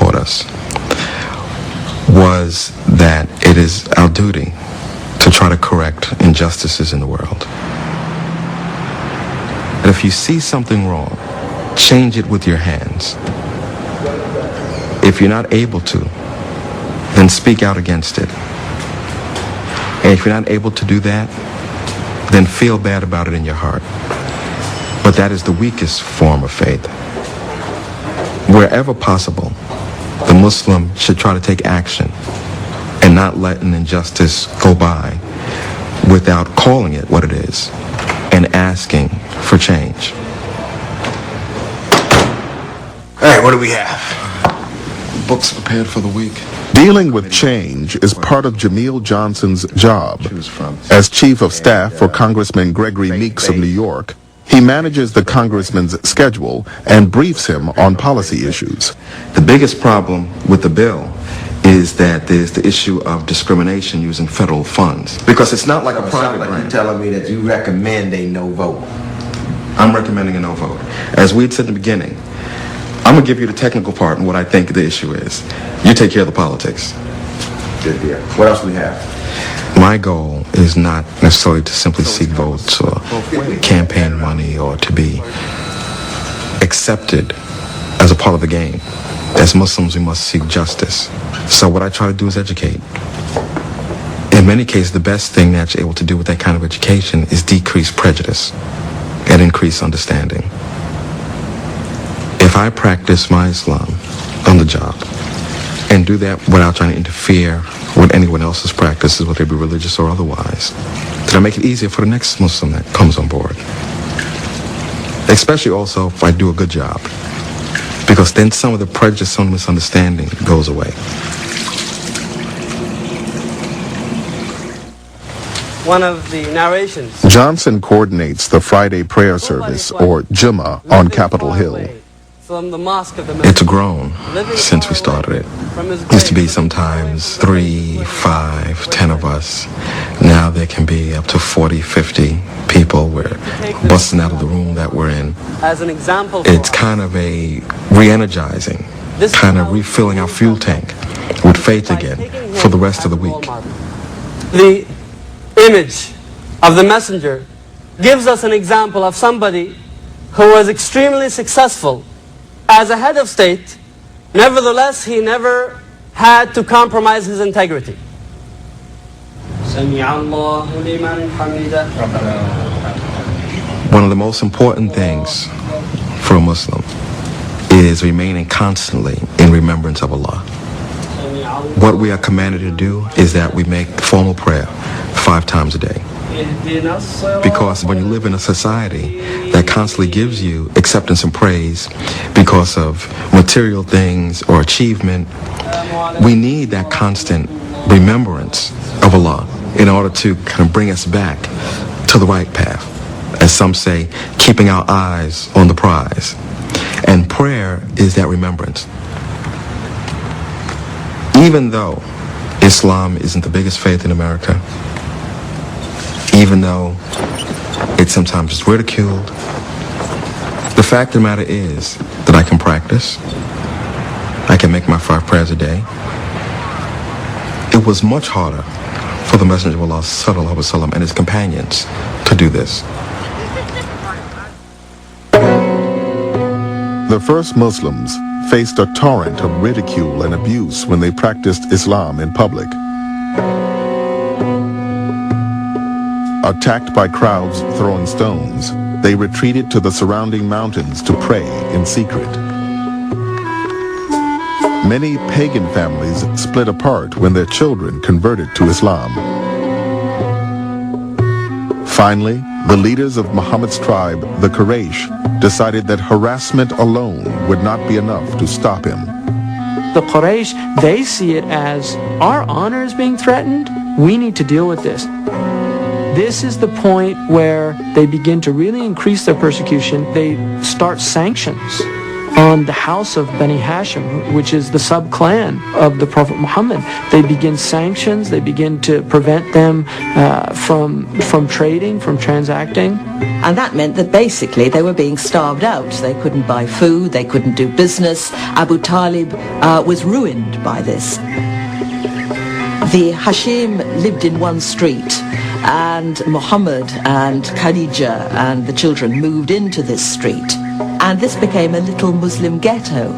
taught us was that it is our duty to try to correct injustices in the world. And if you see something wrong, change it with your hands. If you're not able to, then speak out against it. And if you're not able to do that, then feel bad about it in your heart. But that is the weakest form of faith. Wherever possible, the Muslim should try to take action and not let an injustice go by without calling it what it is and asking for change. All right, what do we have? Books prepared for the week. Dealing with change is part of Jamil Johnson's job. As Chief of Staff for Congressman Gregory Meeks of New York, he manages the congressman's schedule and briefs him on policy issues. The biggest problem with the bill is that there's the issue of discrimination using federal funds. Because it's not like a private grant. You're telling me that you recommend a no vote. I'm recommending a no vote. As we had said in the beginning, I'm going to give you the technical part and what I think the issue is. You take care of the politics. Good deal. What else we have? My goal is not necessarily to simply seek votes or campaign money or to be accepted as a part of the game. As Muslims, we must seek justice. So what I try to do is educate. In many cases, the best thing that you're able to do with that kind of education is decrease prejudice and increase understanding. If I practice my Islam on the job and do that without trying to interfere with anyone else's practices, whether they be religious or otherwise, then I make it easier for the next Muslim that comes on board. Especially also if I do a good job, because then some of the prejudice, some of the misunderstanding goes away. One of the narrations. Johnson coordinates the Friday prayer service, or Jummah, on Capitol Hill. From the mosque of the It's grown since we started it. It used to be sometimes 3, 5, 10 of us. Now there can be up to 40, 50 people. We're busting out of the room that we're in. As an example, It's kind of a re-energizing, kind of refilling our fuel tank with faith again for the rest of the week. The image of the messenger gives us an example of somebody who was extremely successful as a head of state. Nevertheless, he never had to compromise his integrity. One of the most important things for a Muslim is remaining constantly in remembrance of Allah. What we are commanded to do is that we make formal prayer 5 times a day. Because when you live in a society that constantly gives you acceptance and praise because of material things or achievement, we need that constant remembrance of Allah in order to kind of bring us back to the right path. As some say, keeping our eyes on the prize. And prayer is that remembrance. Even though Islam isn't the biggest faith in America, even though it's sometimes just ridiculed, the fact of the matter is that I can practice. I can make my 5 prayers a day. It was much harder for the Messenger of Allah sallallahu alaihi wasallam and his companions to do this. The first Muslims faced a torrent of ridicule and abuse when they practiced Islam in public. Attacked by crowds throwing stones, they retreated to the surrounding mountains to pray in secret. Many pagan families split apart when their children converted to Islam. Finally, the leaders of Muhammad's tribe, the Quraysh, decided that harassment alone would not be enough to stop him. The Quraysh, they see it as, our honor is being threatened, we need to deal with this. This is the point where they begin to really increase their persecution. They start sanctions on the house of Bani Hashim, which is the sub-clan of the Prophet Muhammad. They begin sanctions. They begin to prevent them from trading, from transacting. And that meant that basically they were being starved out. They couldn't buy food. They couldn't do business. Abu Talib was ruined by this. The Hashim lived in one street, and Muhammad and Khadija and the children moved into this street. And this became a little Muslim ghetto.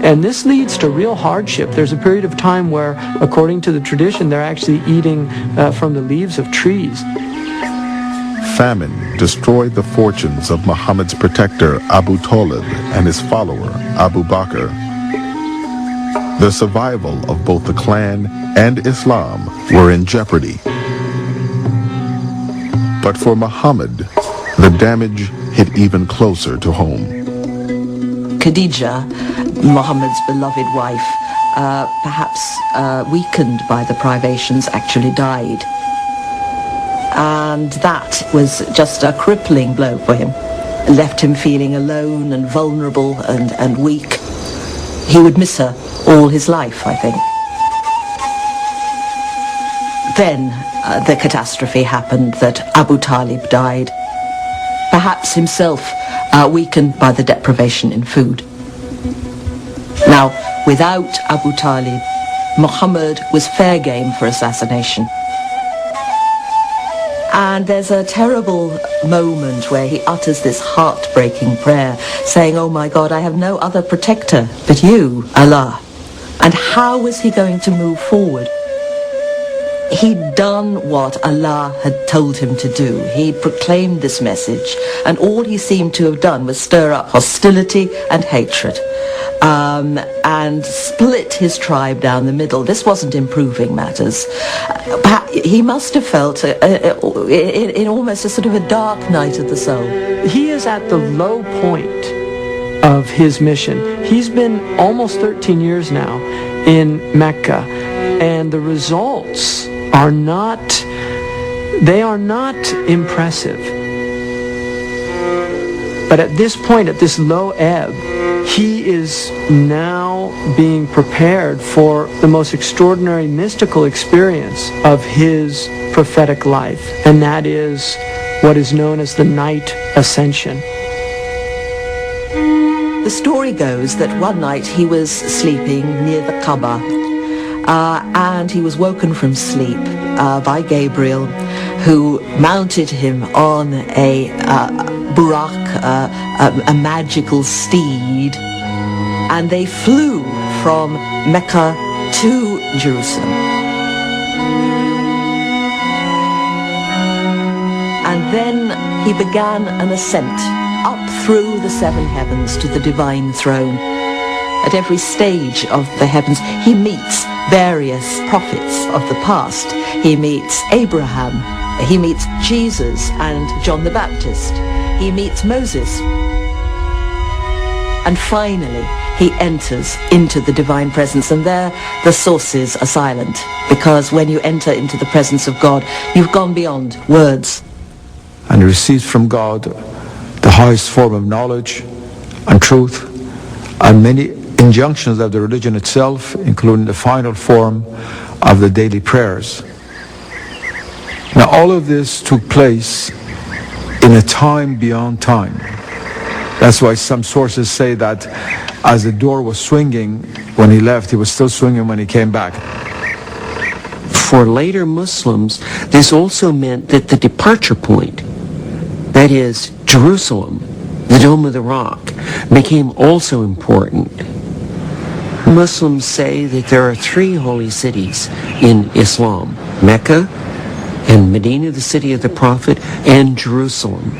And this leads to real hardship. There's a period of time where, according to the tradition, they're actually eating from the leaves of trees. Famine destroyed the fortunes of Muhammad's protector Abu Talib and his follower Abu Bakr. The survival of both the clan and Islam were in jeopardy. But for Muhammad, the damage hit even closer to home. Khadija, Muhammad's beloved wife, perhaps weakened by the privations, actually died. And that was just a crippling blow for him. It left him feeling alone and vulnerable and weak. He would miss her all his life, I think. Then the catastrophe happened that Abu Talib died, perhaps himself weakened by the deprivation in food. Now, without Abu Talib, Muhammad was fair game for assassination. And there's a terrible moment where he utters this heartbreaking prayer, saying, "Oh my God, I have no other protector but you, Allah." And how was he going to move forward? He'd done what Allah had told him to do. He proclaimed this message, and all he seemed to have done was stir up hostility and hatred, and split his tribe down the middle. This wasn't improving matters. He must have felt in almost a sort of a dark night of the soul. He is at the low point of his mission. He's been almost 13 years now in Mecca, and the results are not impressive. But at this point, at this low ebb, he is now being prepared for the most extraordinary mystical experience of his prophetic life, and that is what is known as the night ascension. The story goes that one night he was sleeping near the Kaaba, and he was woken from sleep by Gabriel, who mounted him on a burak, a magical steed, and they flew from Mecca to Jerusalem. And then he began an ascent up through the seven heavens to the divine throne. At every stage of the heavens, he meets various prophets of the past. He meets Abraham, he meets Jesus and John the Baptist, he meets Moses. And finally, he enters into the divine presence, and there the sources are silent, because when you enter into the presence of God, you've gone beyond words. And receives from God the highest form of knowledge and truth, and many injunctions of the religion itself, including the final form of the daily prayers. Now, all of this took place in a time beyond time. That's why some sources say that as the door was swinging when he left, he was still swinging when he came back. For later Muslims, this also meant that the departure point, that is, Jerusalem, the Dome of the Rock, became also important. Muslims say that there are three holy cities in Islam: Mecca, and Medina, the city of the Prophet, and Jerusalem.